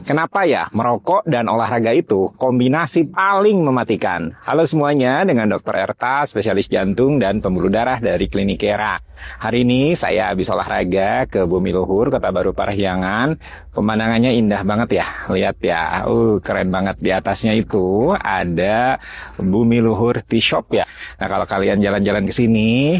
Kenapa ya merokok dan olahraga itu kombinasi paling mematikan? Halo semuanya, dengan Dr. Erta, spesialis jantung dan pembuluh darah dari Klinik Era. Hari ini saya habis olahraga ke Bumi Luhur, Kota Baru Parahyangan. Pemandangannya indah banget ya, lihat ya. Keren banget, di atasnya itu ada Bumi Luhur Tea Shop ya. Nah, kalau kalian jalan-jalan ke sini,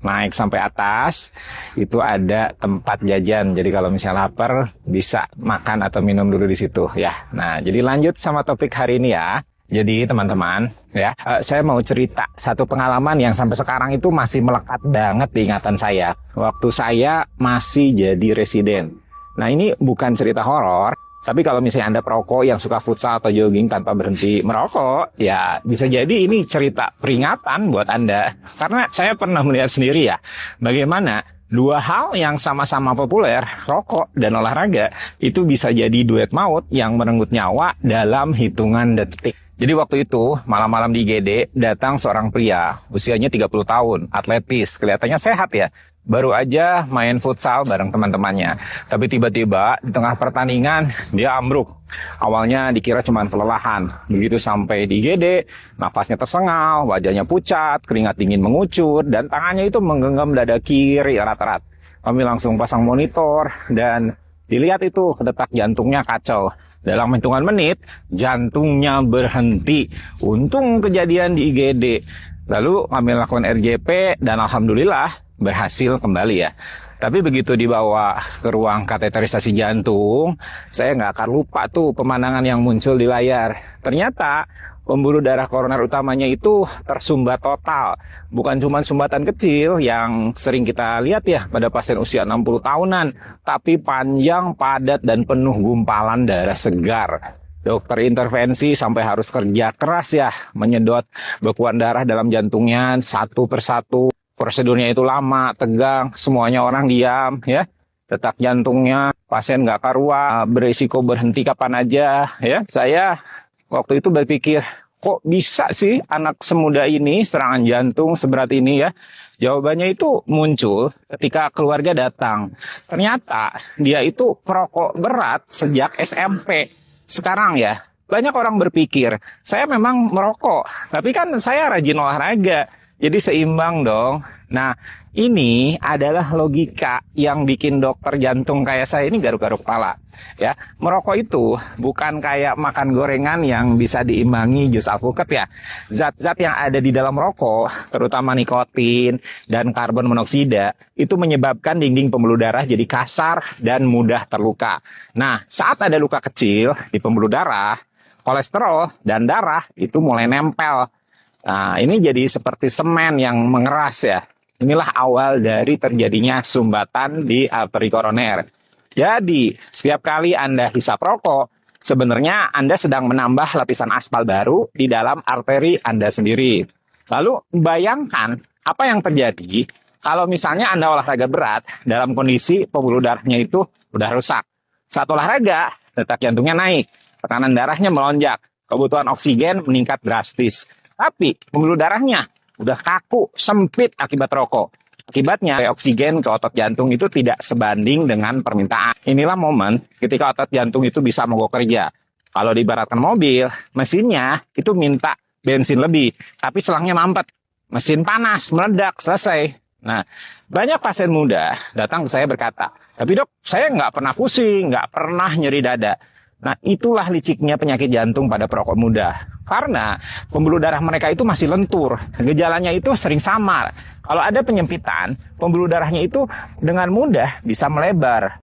naik sampai atas, itu ada tempat jajan. Jadi kalau misalnya lapar, bisa makan atau minum dulu di situ ya. Nah, jadi lanjut sama topik hari ini ya. Jadi teman-teman, ya, saya mau cerita satu pengalaman yang sampai sekarang itu masih melekat banget di ingatan saya. Waktu saya masih jadi residen. Nah, ini bukan cerita horor. Tapi kalau misalnya Anda perokok yang suka futsal atau jogging tanpa berhenti merokok, ya bisa jadi ini cerita peringatan buat Anda. Karena saya pernah melihat sendiri ya, bagaimana dua hal yang sama-sama populer, rokok dan olahraga, itu bisa jadi duet maut yang merenggut nyawa dalam hitungan detik. Jadi waktu itu, malam-malam di IGD, datang seorang pria, usianya 30 tahun, atletis, kelihatannya sehat ya. Baru aja main futsal bareng teman-temannya. Tapi tiba-tiba di tengah pertandingan dia ambruk. Awalnya dikira cuma kelelahan. Begitu sampai di IGD, nafasnya tersengal, wajahnya pucat, keringat dingin mengucur, dan tangannya itu menggenggam dada kiri erat-erat. Kami langsung pasang monitor dan dilihat itu detak jantungnya kacau. Dalam hitungan menit, jantungnya berhenti. Untung kejadian di IGD. Lalu kami lakukan RJP dan alhamdulillah berhasil kembali ya. Tapi begitu dibawa ke ruang kateterisasi jantung, saya nggak akan lupa tuh pemandangan yang muncul di layar. Ternyata pembuluh darah koroner utamanya itu tersumbat total. Bukan cuma sumbatan kecil yang sering kita lihat ya pada pasien usia 60 tahunan, tapi panjang, padat, dan penuh gumpalan darah segar. Dokter intervensi sampai harus kerja keras ya, menyedot bekuan darah dalam jantungnya satu persatu. Prosedurnya itu lama, tegang, semuanya orang diam ya. Detak jantungnya pasien nggak karuan, berisiko berhenti kapan aja ya. Saya waktu itu berpikir, kok bisa sih anak semuda ini serangan jantung seberat ini ya? Jawabannya itu muncul ketika keluarga datang. Ternyata dia itu perokok berat sejak SMP. Sekarang ya, banyak orang berpikir, saya memang merokok, tapi kan saya rajin olahraga, jadi seimbang dong. Nah, ini adalah logika yang bikin dokter jantung kayak saya ini garuk-garuk kepala. Ya, merokok itu bukan kayak makan gorengan yang bisa diimbangi jus alpukat ya. Zat-zat yang ada di dalam rokok, terutama nikotin dan karbon monoksida, itu menyebabkan dinding pembuluh darah jadi kasar dan mudah terluka. Nah, saat ada luka kecil di pembuluh darah, kolesterol dan darah itu mulai nempel. Nah, ini jadi seperti semen yang mengeras ya. Inilah awal dari terjadinya sumbatan di arteri koroner. Jadi, setiap kali Anda hisap rokok, sebenarnya Anda sedang menambah lapisan aspal baru di dalam arteri Anda sendiri. Lalu, bayangkan apa yang terjadi kalau misalnya Anda olahraga berat dalam kondisi pembuluh darahnya itu udah rusak. Saat olahraga, detak jantungnya naik, tekanan darahnya melonjak, kebutuhan oksigen meningkat drastis. Tapi pembuluh darahnya udah kaku, sempit akibat rokok. Akibatnya oksigen ke otot jantung itu tidak sebanding dengan permintaan. Inilah momen ketika otot jantung itu bisa mogok kerja. Kalau diibaratkan mobil, mesinnya itu minta bensin lebih, tapi selangnya mampet. Mesin panas, meledak, selesai. Nah, banyak pasien muda datang ke saya berkata, tapi dok, saya nggak pernah pusing, nggak pernah nyeri dada. Nah, itulah liciknya penyakit jantung pada perokok muda. Karena pembuluh darah mereka itu masih lentur. Gejalanya itu sering samar. Kalau ada penyempitan, pembuluh darahnya itu dengan mudah bisa melebar.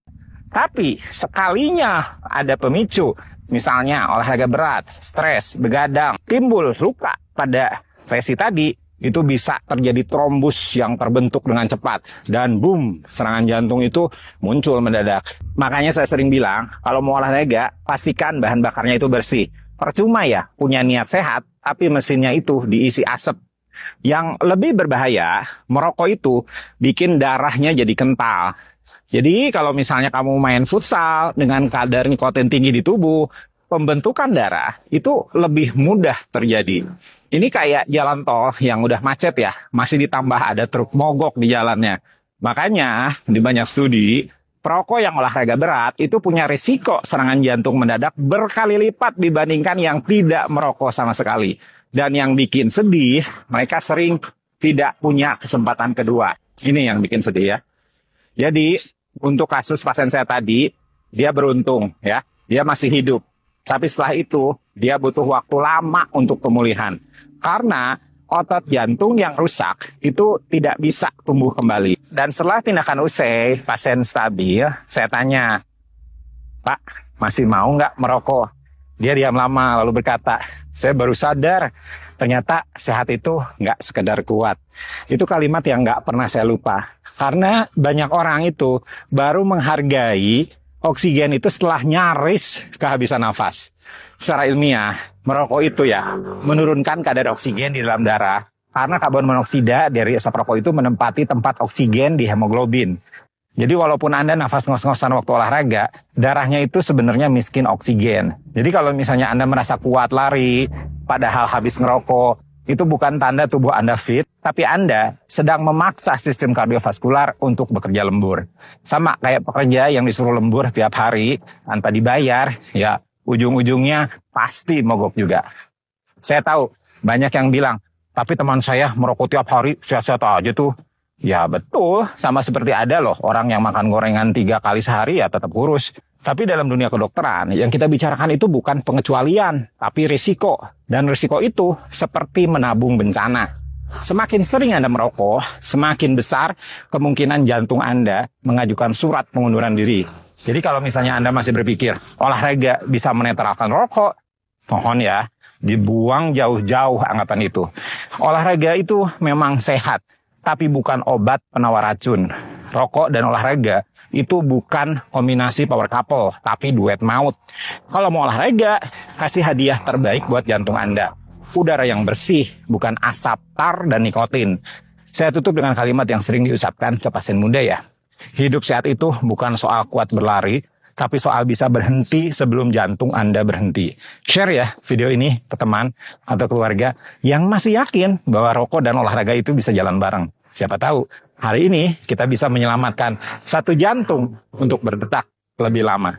Tapi sekalinya ada pemicu, misalnya olahraga berat, stres, begadang, timbul luka pada lesi tadi, itu bisa terjadi trombus yang terbentuk dengan cepat. Dan boom, serangan jantung itu muncul mendadak. Makanya saya sering bilang, kalau mau olahraga, pastikan bahan bakarnya itu bersih. Percuma ya, punya niat sehat, tapi mesinnya itu diisi asap. Yang lebih berbahaya, merokok itu bikin darahnya jadi kental. Jadi kalau misalnya kamu main futsal dengan kadar nikotin tinggi di tubuh, pembentukan darah itu lebih mudah terjadi. Ini kayak jalan tol yang udah macet ya, masih ditambah ada truk mogok di jalannya. Makanya di banyak studi, perokok yang olahraga berat itu punya risiko serangan jantung mendadak berkali lipat dibandingkan yang tidak merokok sama sekali. Dan yang bikin sedih, mereka sering tidak punya kesempatan kedua. Ini yang bikin sedih ya. Jadi untuk kasus pasien saya tadi, dia beruntung ya, dia masih hidup. Tapi setelah itu, dia butuh waktu lama untuk pemulihan. Karena otot jantung yang rusak itu tidak bisa tumbuh kembali. Dan setelah tindakan usai, pasien stabil, saya tanya, Pak, masih mau nggak merokok? Dia diam lama lalu berkata, saya baru sadar ternyata sehat itu nggak sekedar kuat. Itu kalimat yang nggak pernah saya lupa. Karena banyak orang itu baru menghargai oksigen itu setelah nyaris kehabisan nafas. Secara ilmiah, merokok itu ya menurunkan kadar oksigen di dalam darah. Karena karbon monoksida dari asap rokok itu menempati tempat oksigen di hemoglobin. Jadi walaupun Anda nafas ngos-ngosan waktu olahraga, darahnya itu sebenarnya miskin oksigen. Jadi kalau misalnya Anda merasa kuat lari, padahal habis ngerokok, itu bukan tanda tubuh Anda fit, tapi Anda sedang memaksa sistem kardiovaskular untuk bekerja lembur. Sama kayak pekerja yang disuruh lembur tiap hari tanpa dibayar, ya ujung-ujungnya pasti mogok juga. Saya tahu banyak yang bilang, tapi teman saya merokok tiap hari, sehat-sehat aja tuh. Ya betul, sama seperti ada loh orang yang makan gorengan 3 kali sehari ya tetap kurus. Tapi dalam dunia kedokteran, yang kita bicarakan itu bukan pengecualian, tapi risiko. Dan risiko itu seperti menabung bencana. Semakin sering Anda merokok, semakin besar kemungkinan jantung Anda mengajukan surat pengunduran diri. Jadi kalau misalnya Anda masih berpikir, olahraga bisa menetralkan rokok, mohon ya, dibuang jauh-jauh anggapan itu. Olahraga itu memang sehat, tapi bukan obat penawar racun. Rokok dan olahraga itu bukan kombinasi power couple, tapi duet maut. Kalau mau olahraga, kasih hadiah terbaik buat jantung Anda. Udara yang bersih, bukan asap, tar, dan nikotin. Saya tutup dengan kalimat yang sering diucapkan ke pasien muda ya. Hidup sehat itu bukan soal kuat berlari, tapi soal bisa berhenti sebelum jantung Anda berhenti. Share ya video ini ke teman atau keluarga yang masih yakin bahwa rokok dan olahraga itu bisa jalan bareng. Siapa tahu hari ini kita bisa menyelamatkan satu jantung untuk berdetak lebih lama.